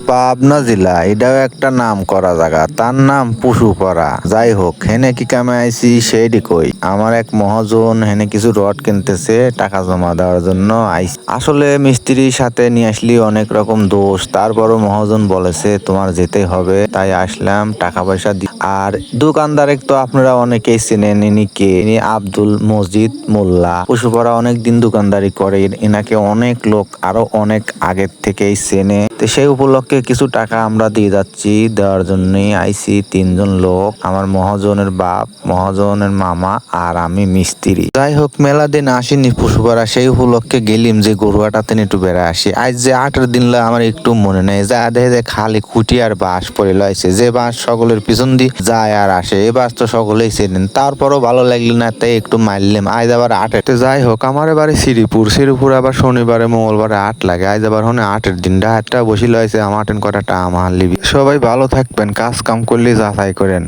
পাবনা জেলা এটাও একটা নাম করা জায়গা, তার নাম পশুপাড়া। যাই হোক, হেনে কি কামে আইছি সেইটি কই। আমার এক মহাজন হেনে কিছু রড কিনতেছে টাকা জমা দেওয়ার জন্য আইছি। আসলে মিস্ত্রির সাথে নিয়ে আসলি অনেক রকম দোষ, তারপরও মহাজন বলেছে তোমার যেতে হবে, তাই আসলাম টাকা পয়সা দি। আর দোকানদার তো আপনারা অনেকেই চেনেন, ইনি কে? ইনি আব্দুল মজিদ মোল্লা। পশুপাড়া অনেক দিন দোকানদারি করে, এনাকে অনেক লোক আরো অনেক আগের থেকেই চেনে। তো সেই উপলক্ষে কিছু টাকা আমরা দিয়ে যাচ্ছি, দেওয়ার জন্যই আইছি। তিনজন লোক, আমার মহাজনের বাপ, মহাজনের মামা আর আমি মিস্ত্রি। যাই হোক, মেলা দিন আসিনি পশুপাড়া, সেই উপলক্ষে গেলিম যে গরুয়াটাতে একটু বেড়া আসি। আজ যে 8 দিন আমার একটু মনে নেই, যা দেখে যে খালি খুঁটি আর বাঁশ পড়ে লইছে, যে বাঁশ সকলের পিছন দিয়ে যায় আর আসে। এই বাঁশ তো সকলেই চেনেন, তারপরও ভালো লাগলো না, তাই একটু মারলাম। আজ আবার 8। যাই হোক, আমার এবারে শ্রীপুর আবার শনিবারে মঙ্গলবারে 8 লাগে। আজ আবার হনে 8-এর দিনটা 8টা বসি লয়েছে আমার কটাটা আমার লিবি। সবাই ভালো থাকবেন, কাজ কাম করলে যাচাই করেন।